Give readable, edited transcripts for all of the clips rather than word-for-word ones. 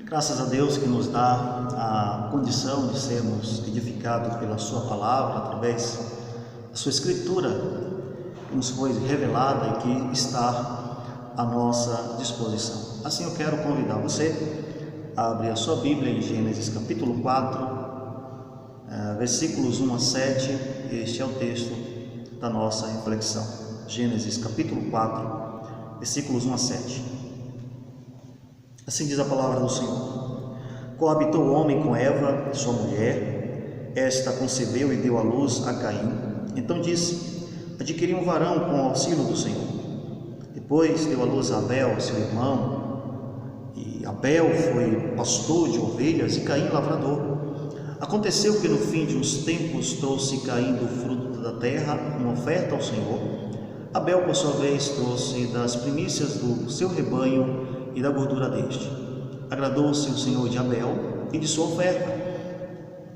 Graças a Deus que nos dá a condição de sermos edificados pela sua palavra, através da sua escritura, que nos foi revelada e que está à nossa disposição. Assim eu quero convidar você a abrir a sua Bíblia em Gênesis capítulo 4, versículos 1 a 7, este é o texto da nossa reflexão. Gênesis capítulo 4, versículos 1 a 7. Assim diz a palavra do Senhor: Coabitou o homem com Eva, sua mulher, esta concebeu e deu à luz a Caim. Então disse: adquiri um varão com o auxílio do Senhor. Depois deu à luz a Abel, seu irmão, e Abel foi pastor de ovelhas e Caim lavrador. Aconteceu que no fim de uns tempos trouxe Caim do fruto da terra uma oferta ao Senhor. Abel, por sua vez, trouxe das primícias do seu rebanho e da gordura deste. Agradou-se o Senhor de Abel e de sua oferta,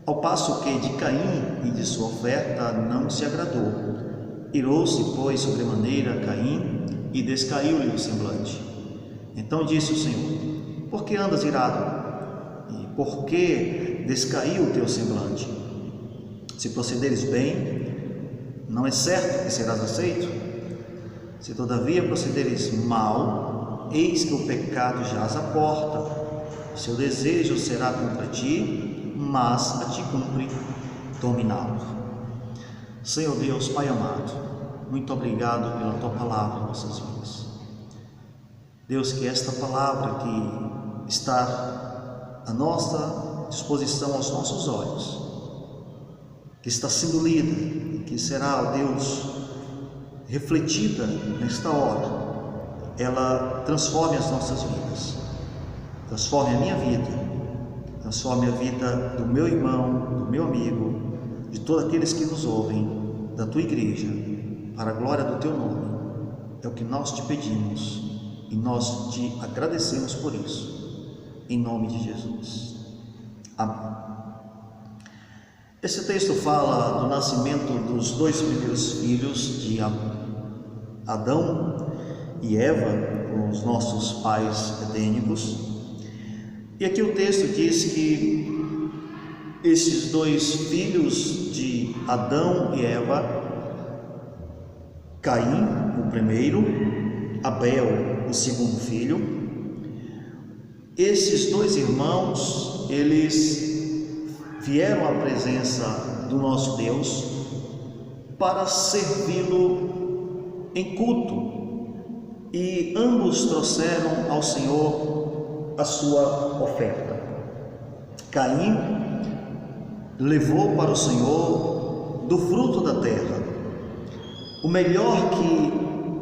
ao passo que de Caim e de sua oferta não se agradou. Irou-se, pois, sobremaneira Caim e descaiu-lhe o semblante. Então disse o Senhor: por que andas irado? E por que descaiu o teu semblante? Se procederes bem, não é certo que serás aceito? Se todavia procederes mal, eis que o pecado jaz à porta. O seu desejo será contra ti, mas a ti cumpre dominá-lo. Senhor Deus, Pai amado, muito obrigado pela tua palavra em nossas vidas. Deus, que esta palavra que está à nossa disposição, aos nossos olhos, que está sendo lida e que será, ó Deus, refletida nesta hora, ela transforme as nossas vidas, transforme a minha vida, transforme a vida do meu irmão, do meu amigo, de todos aqueles que nos ouvem, da tua igreja, para a glória do teu nome. É o que nós te pedimos e nós te agradecemos por isso, em nome de Jesus. Amém. Esse texto fala do nascimento dos dois primeiros filhos de Adão e Eva, os nossos pais edênicos. E aqui o texto diz que esses dois filhos de Adão e Eva, Caim, o primeiro, Abel, o segundo filho, esses dois irmãos, eles vieram à presença do nosso Deus para servi-lo em culto. E ambos trouxeram ao Senhor a sua oferta. Caim levou para o Senhor do fruto da terra, o melhor que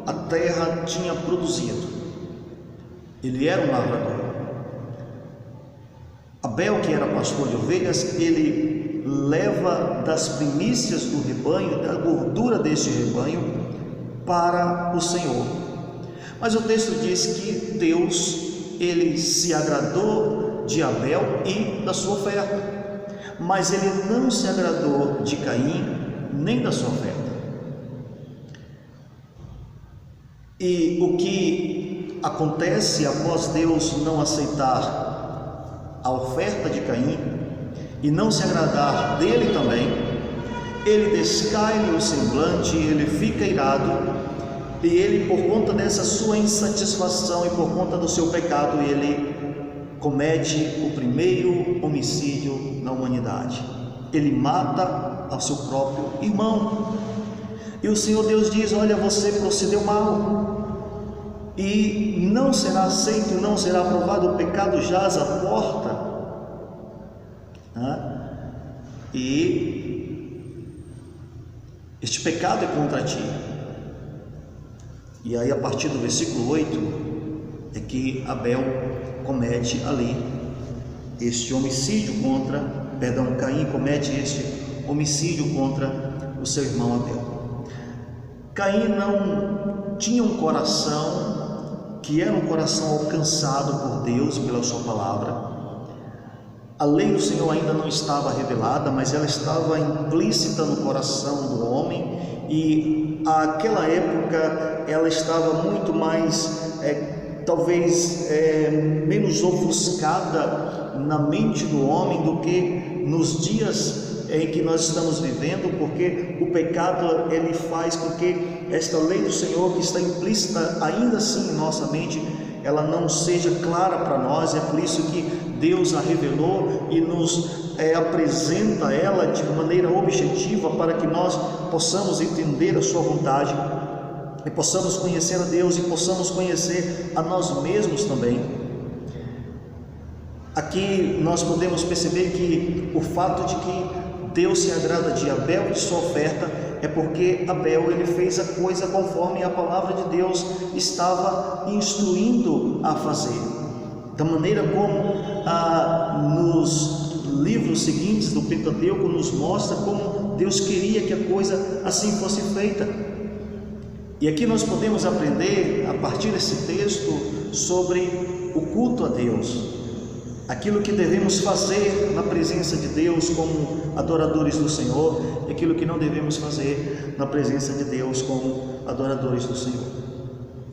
a terra tinha produzido. Ele era um lavrador. Abel, que era pastor de ovelhas, ele leva das primícias do rebanho, da gordura deste rebanho, para o Senhor. Mas o texto diz que Deus, ele se agradou de Abel e da sua oferta, mas ele não se agradou de Caim nem da sua oferta. E o que acontece após Deus não aceitar a oferta de Caim e não se agradar dele também, ele descai-lhe o semblante, ele fica irado. E ele, por conta dessa sua insatisfação e por conta do seu pecado, ele comete o primeiro homicídio na humanidade. Ele mata ao seu próprio irmão. E o Senhor Deus diz: olha, você procedeu mal e não será aceito, não será aprovado, o pecado jaz à porta. E este pecado é contra ti. E aí, a partir do versículo 8, é que Abel comete ali este homicídio Caim comete este homicídio contra o seu irmão Abel. Caim não tinha um coração que era um coração alcançado por Deus pela sua palavra. A lei do Senhor ainda não estava revelada, mas ela estava implícita no coração do homem, e àquela época ela estava muito mais talvez menos ofuscada na mente do homem do que nos dias em que nós estamos vivendo, porque o pecado ele faz com que esta lei do Senhor, que está implícita ainda assim em nossa mente, ela não seja clara para nós. É por isso que Deus a revelou e nos apresenta ela de maneira objetiva, para que nós possamos entender a sua vontade e possamos conhecer a Deus e possamos conhecer a nós mesmos também. Aqui nós podemos perceber que o fato de que Deus se agrada de Abel e de sua oferta é porque Abel ele fez a coisa conforme a palavra de Deus estava instruindo a fazer, da maneira como nos livros seguintes do Pentateuco nos mostra como Deus queria que a coisa assim fosse feita. E aqui nós podemos aprender a partir desse texto sobre o culto a Deus, aquilo que devemos fazer na presença de Deus como adoradores do Senhor, e aquilo que não devemos fazer na presença de Deus como adoradores do Senhor.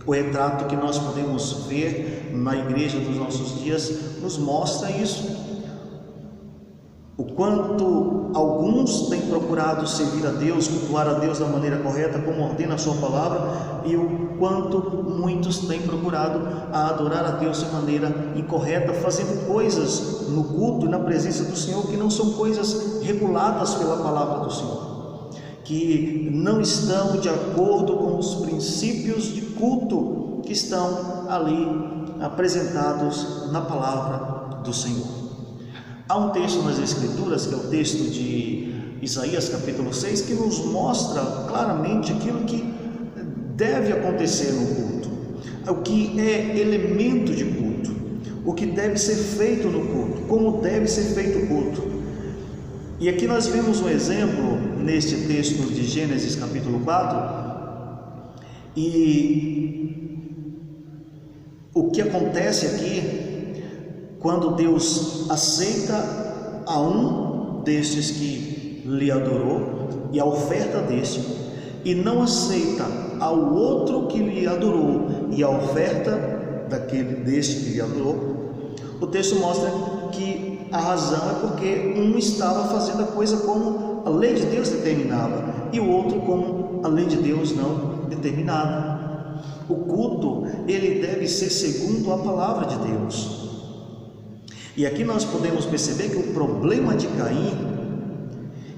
O retrato que nós podemos ver na igreja dos nossos dias nos mostra isso. O quanto alguns têm procurado servir a Deus, cultuar a Deus da maneira correta, como ordena a sua palavra, e o quanto muitos têm procurado adorar a Deus de maneira incorreta, fazendo coisas no culto e na presença do Senhor que não são coisas reguladas pela palavra do Senhor, que não estão de acordo com os princípios de culto que estão ali apresentados na palavra do Senhor. Há um texto nas Escrituras, que é o texto de Isaías capítulo 6, que nos mostra claramente aquilo que deve acontecer no culto, o que é elemento de culto, o que deve ser feito no culto, como deve ser feito o culto. E aqui nós vemos um exemplo neste texto de Gênesis capítulo 4, e o que acontece aqui quando Deus aceita a um destes que lhe adorou e a oferta deste, e não aceita ao outro que lhe adorou e a oferta deste que lhe adorou, o texto mostra que a razão é porque um estava fazendo a coisa como a lei de Deus determinava e o outro como a lei de Deus não determinava. O culto ele deve ser segundo a palavra de Deus. E aqui nós podemos perceber que o problema de Caim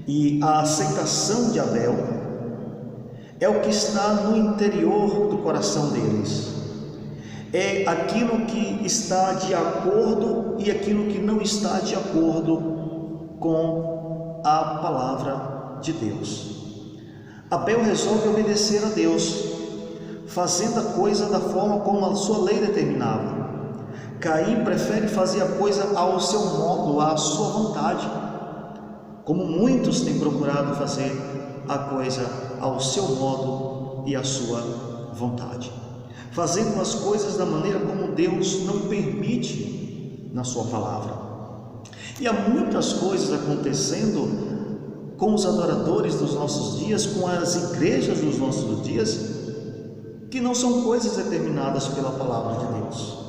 e a aceitação de Abel é o que está no interior do coração deles. É aquilo que está de acordo e aquilo que não está de acordo com a palavra de Deus. Abel resolve obedecer a Deus, fazendo a coisa da forma como a sua lei determinava. Caim prefere fazer a coisa ao seu modo, à sua vontade, como muitos têm procurado fazer a coisa ao seu modo e à sua vontade, fazendo as coisas da maneira como Deus não permite na sua palavra. E há muitas coisas acontecendo com os adoradores dos nossos dias, com as igrejas dos nossos dias, que não são coisas determinadas pela palavra de Deus.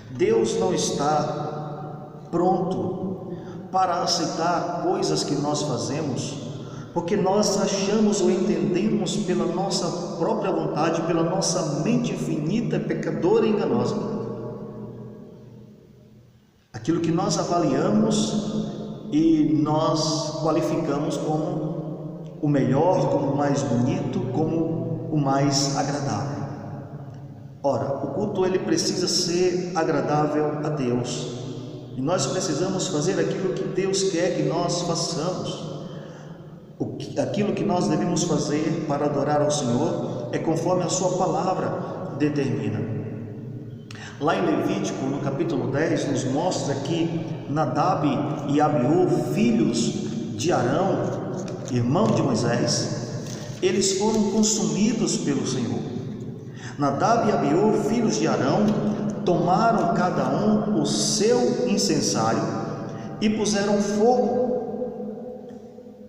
Deus não está pronto para aceitar coisas que nós fazemos, porque nós achamos ou entendemos pela nossa própria vontade, pela nossa mente finita, pecadora e enganosa. Aquilo que nós avaliamos e nós qualificamos como o melhor, como o mais bonito, como o mais agradável. Ora, o culto ele precisa ser agradável a Deus, e nós precisamos fazer aquilo que Deus quer que nós façamos. Aquilo que nós devemos fazer para adorar ao Senhor é conforme a sua palavra determina. Lá em Levítico, no capítulo 10, nos mostra que Nadab e Abiú, filhos de Arão, irmão de Moisés, eles foram consumidos pelo Senhor. Nadab e Abiú, filhos de Arão, tomaram cada um o seu incensário e puseram fogo.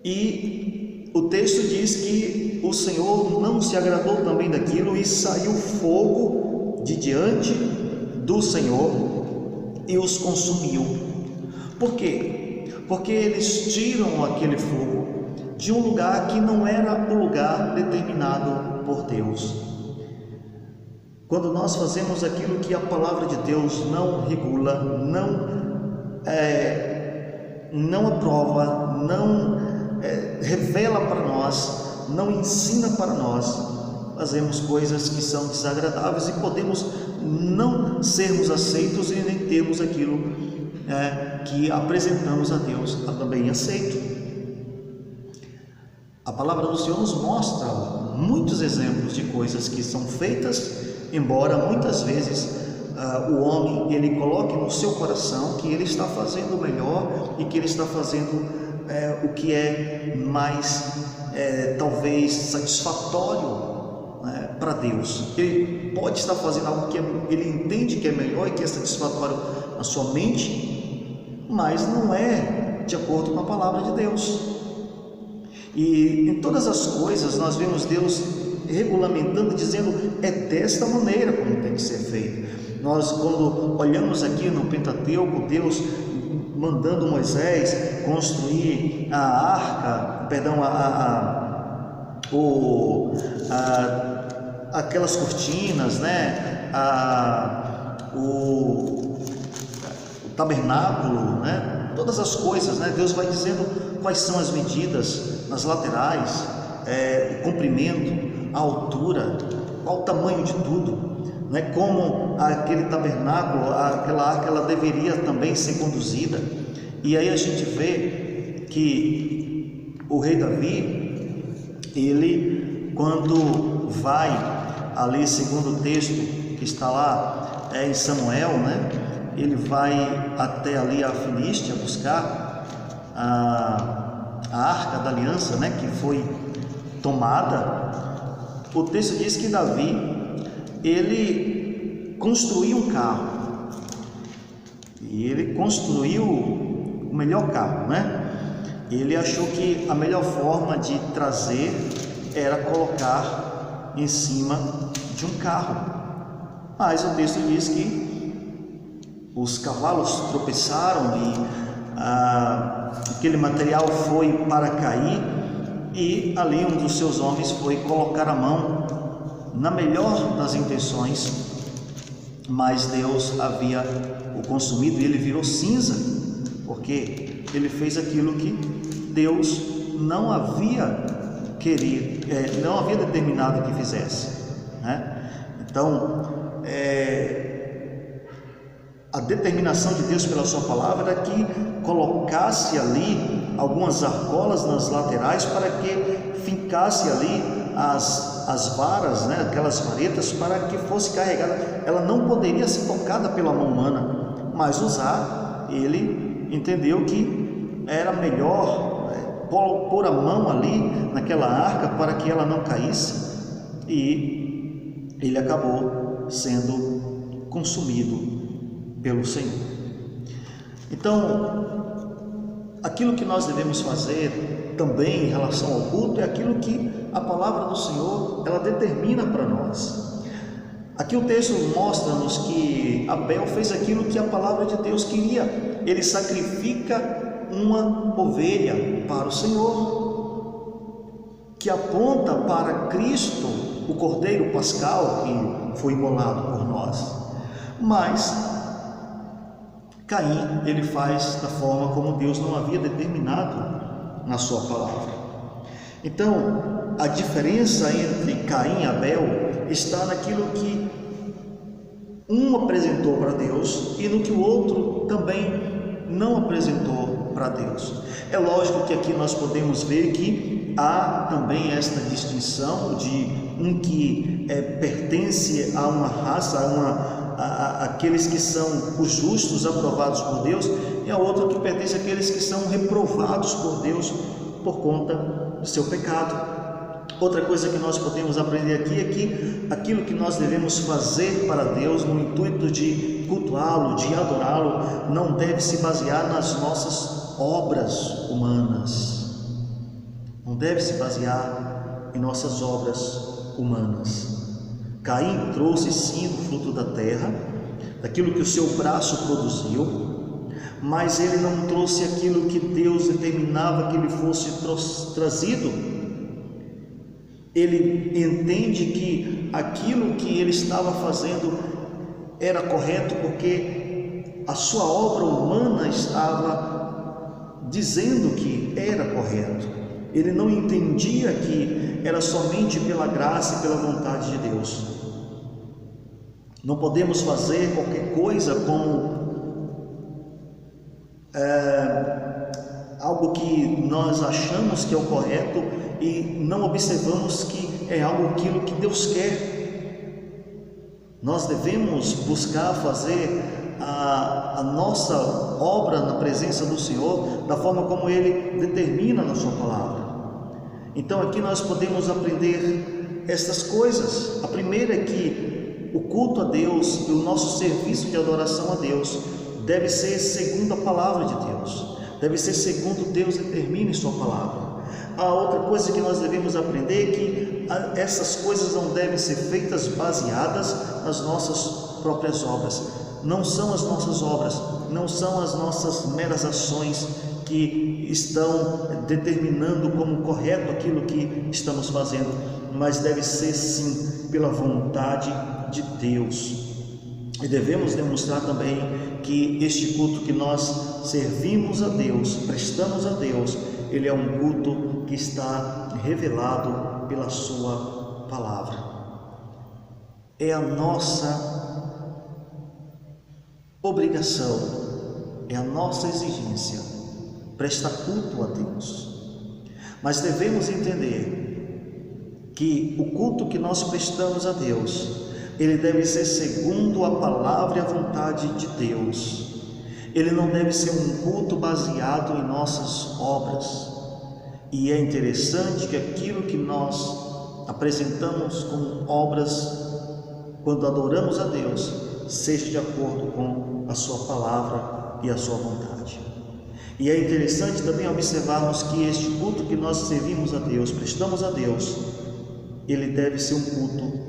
E o texto diz que o Senhor não se agradou também daquilo, e saiu fogo de diante do Senhor e os consumiu. Por quê? Porque eles tiram aquele fogo de um lugar que não era o lugar determinado por Deus. Quando nós fazemos aquilo que a palavra de Deus não regula, não aprova, não revela para nós, não ensina para nós, fazemos coisas que são desagradáveis e podemos não sermos aceitos e nem termos aquilo que apresentamos a Deus também aceito. A palavra do Senhor nos mostra muitos exemplos de coisas que são feitas, embora muitas vezes o homem ele coloque no seu coração que ele está fazendo o melhor e que ele está fazendo o que é mais talvez satisfatório para Deus. Ele pode estar fazendo algo que ele entende que é melhor e que é satisfatório na sua mente, mas não é de acordo com a palavra de Deus. E em todas as coisas nós vemos Deus regulamentando, dizendo é desta maneira como tem que ser feito. Nós, quando olhamos aqui no Pentateuco, Deus mandando Moisés construir a arca, aquelas cortinas, o tabernáculo, todas as coisas, Deus vai dizendo quais são as medidas nas laterais, o comprimento, a altura, qual o tamanho de tudo, como aquele tabernáculo, aquela arca, ela deveria também ser conduzida. E aí a gente vê que o rei Davi, ele, quando vai ali, segundo o texto que está lá em Samuel, ele vai até ali a Filístia buscar a arca da aliança, que foi tomada. O texto diz que Davi, ele construiu um carro, e ele construiu o melhor carro, Ele achou que a melhor forma de trazer era colocar em cima de um carro, mas o texto diz que os cavalos tropeçaram e aquele material foi para cair, e ali um dos seus homens foi colocar a mão na melhor das intenções, mas Deus havia o consumido e ele virou cinza, porque ele fez aquilo que Deus não havia querido, não havia determinado que fizesse, Então, a determinação de Deus pela sua palavra era que colocasse ali algumas argolas nas laterais para que fincasse ali as varas, aquelas varetas, para que fosse carregada. Ela não poderia ser tocada pela mão humana, mas Uzá, ele entendeu que era melhor pôr a mão ali naquela arca para que ela não caísse, e ele acabou sendo consumido pelo Senhor. Então, aquilo que nós devemos fazer também em relação ao culto é aquilo que a palavra do Senhor ela determina para nós. Aqui o texto mostra-nos que Abel fez aquilo que a palavra de Deus queria. Ele sacrifica uma ovelha para o Senhor, que aponta para Cristo, o Cordeiro Pascal que foi imolado por nós. Mas Caim, ele faz da forma como Deus não havia determinado na sua palavra. Então, a diferença entre Caim e Abel está naquilo que um apresentou para Deus e no que o outro também não apresentou para Deus. É lógico que aqui nós podemos ver que há também esta distinção de um que pertence a uma raça, aqueles que são os justos aprovados por Deus, e a outro que pertence àqueles que são reprovados por Deus por conta do seu pecado. Outra coisa que nós podemos aprender aqui é que aquilo que nós devemos fazer para Deus no intuito de cultuá-lo, de adorá-lo, não deve se basear nas nossas obras humanas, não deve se basear em nossas obras humanas, Caim trouxe sim o fruto da terra, daquilo que o seu braço produziu, mas ele não trouxe aquilo que Deus determinava que ele fosse trazido. Ele entende que aquilo que ele estava fazendo era correto porque a sua obra humana estava dizendo que era correto. Ele não entendia que era somente pela graça e pela vontade de Deus. Não podemos fazer qualquer coisa como algo que nós achamos que é o correto e não observamos que é algo aquilo que Deus quer. Nós devemos buscar fazer a nossa obra na presença do Senhor da forma como Ele determina na sua palavra. Então aqui nós podemos aprender estas coisas. A primeira é que o culto a Deus e o nosso serviço de adoração a Deus deve ser segundo a palavra de Deus, deve ser segundo Deus determina em sua palavra. A outra coisa que nós devemos aprender é que essas coisas não devem ser feitas baseadas nas nossas próprias obras. Não são as nossas obras, não são as nossas meras ações que estão determinando como correto aquilo que estamos fazendo, mas deve ser sim pela vontade de Deus. E devemos demonstrar também que este culto que nós servimos a Deus, prestamos a Deus, ele é um culto que está revelado pela sua palavra. É a nossa obrigação, é a nossa exigência prestar culto a Deus. Mas devemos entender que o culto que nós prestamos a Deus, ele deve ser segundo a palavra e a vontade de Deus. Ele não deve ser um culto baseado em nossas obras. E é interessante que aquilo que nós apresentamos como obras, quando adoramos a Deus, seja de acordo com a sua palavra e a sua vontade. E é interessante também observarmos que este culto que nós servimos a Deus, prestamos a Deus, ele deve ser um culto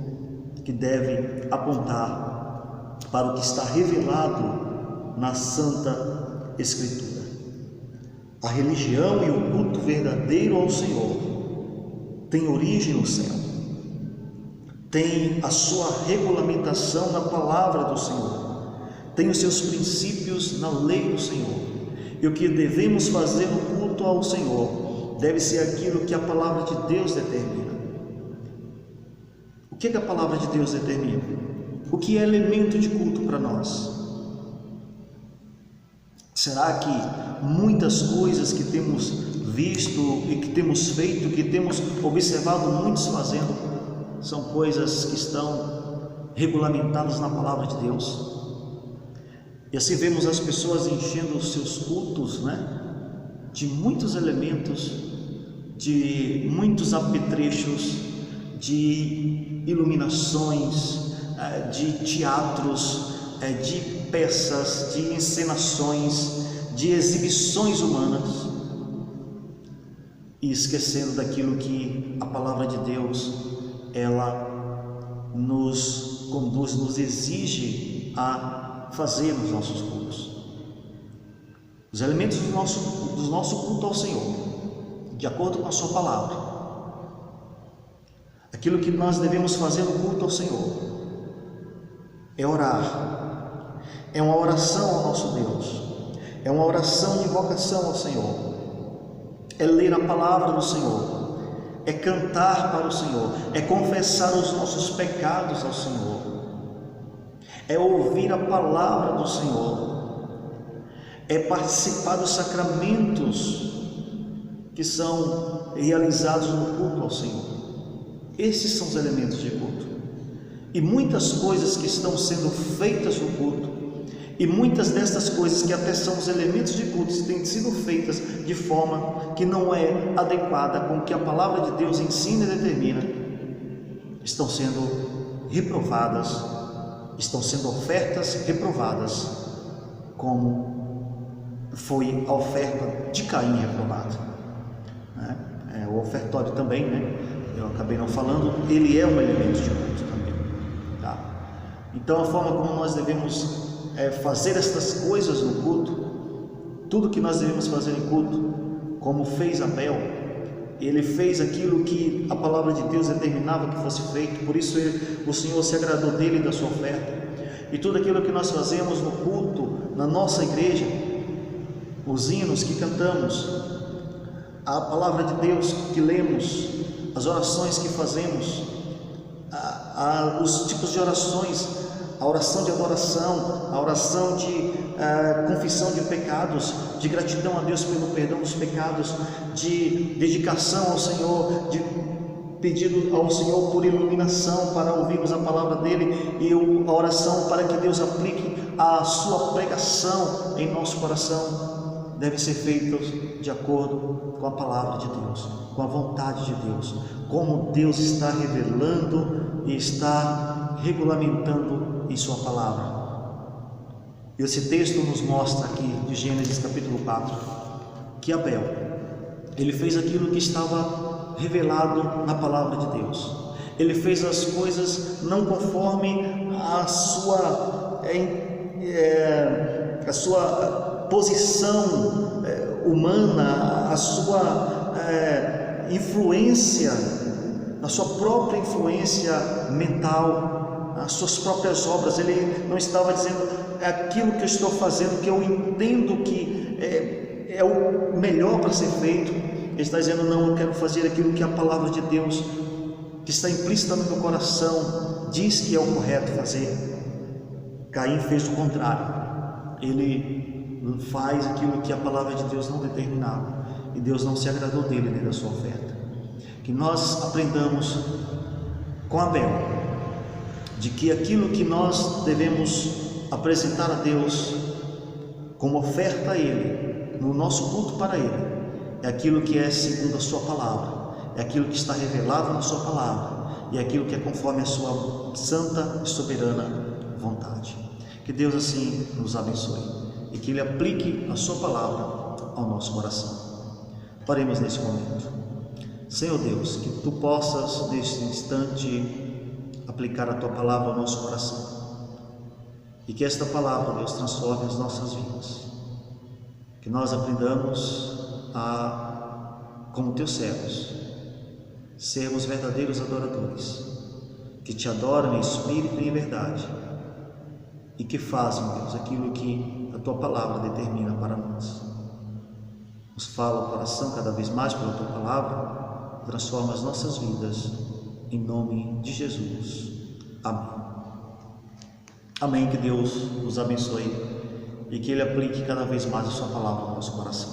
que deve apontar para o que está revelado na Santa Escritura. A religião e o culto verdadeiro ao Senhor tem origem no céu, tem a sua regulamentação na palavra do Senhor, tem os seus princípios na lei do Senhor. E o que devemos fazer no culto ao Senhor deve ser aquilo que a palavra de Deus determina. O que a palavra de Deus determina? O que é elemento de culto para nós? Será que muitas coisas que temos visto e que temos feito, que temos observado muitos fazendo, são coisas que estão regulamentadas na palavra de Deus? E assim vemos as pessoas enchendo os seus cultos, de muitos elementos, de muitos apetrechos, de iluminações, de teatros, de peças, de encenações, de exibições humanas, e esquecendo daquilo que a palavra de Deus, ela nos conduz, nos exige a fazer nos nossos cultos. Os elementos do nosso culto ao Senhor, de acordo com a sua palavra, aquilo que nós devemos fazer no culto ao Senhor é orar, é uma oração ao nosso Deus, é uma oração de invocação ao Senhor, é ler a palavra do Senhor, é cantar para o Senhor, é confessar os nossos pecados ao Senhor, é ouvir a palavra do Senhor, é participar dos sacramentos que são realizados no culto ao Senhor. Esses são os elementos de culto. E muitas coisas que estão sendo feitas no culto, e muitas destas coisas que até são os elementos de culto, têm sido feitas de forma que não é adequada com o que a palavra de Deus ensina e determina, estão sendo reprovadas, estão sendo ofertas reprovadas, como foi a oferta de Caim reprovada. O ofertório também, eu acabei não falando, ele é um elemento de culto também. Então a forma como nós devemos fazer estas coisas no culto, tudo que nós devemos fazer em culto, como fez Abel, ele fez aquilo que a palavra de Deus determinava que fosse feito, por isso o Senhor se agradou dele e da sua oferta. E tudo aquilo que nós fazemos no culto, na nossa igreja, os hinos que cantamos, a palavra de Deus que lemos, as orações que fazemos, os tipos de orações, a oração de adoração, a oração de confissão de pecados, de gratidão a Deus pelo perdão dos pecados, de dedicação ao Senhor, de pedido ao Senhor por iluminação para ouvirmos a palavra dele, e a oração para que Deus aplique a sua pregação em nosso coração, deve ser feita de acordo com a palavra de Deus, com a vontade de Deus, como Deus está revelando e está regulamentando em sua palavra. E esse texto nos mostra aqui, de Gênesis capítulo 4, que Abel, ele fez aquilo que estava revelado na palavra de Deus. Ele fez as coisas não conforme a sua posição humana, a sua influência, a sua própria influência mental, as suas próprias obras. Ele não estava dizendo: é aquilo que eu estou fazendo, que eu entendo que é o melhor para ser feito. Ele está dizendo: não, eu quero fazer aquilo que a palavra de Deus, que está implícita no meu coração, diz que é o correto fazer. Caim fez o contrário. Ele faz aquilo que a palavra de Deus não determinava, e Deus não se agradou dele nem da sua oferta. Que nós aprendamos com Abel, de que aquilo que nós devemos apresentar a Deus como oferta a Ele, no nosso culto para Ele, é aquilo que é segundo a sua palavra, é aquilo que está revelado na sua palavra, e é aquilo que é conforme a sua santa e soberana vontade. Que Deus assim nos abençoe e que Ele aplique a sua palavra ao nosso coração. Oremos nesse momento. Senhor Deus, que Tu possas neste instante aplicar a Tua palavra ao nosso coração, e que esta palavra, Deus, transforme as nossas vidas, que nós aprendamos como Teus servos, sermos verdadeiros adoradores, que Te adoram em espírito e em verdade, e que fazem, Deus, aquilo que a Tua palavra determina para nós. Nos fala o coração cada vez mais pela Tua palavra, transforma as nossas vidas, em nome de Jesus. Amém. Amém. Que Deus nos abençoe e que Ele aplique cada vez mais a sua palavra no nosso coração.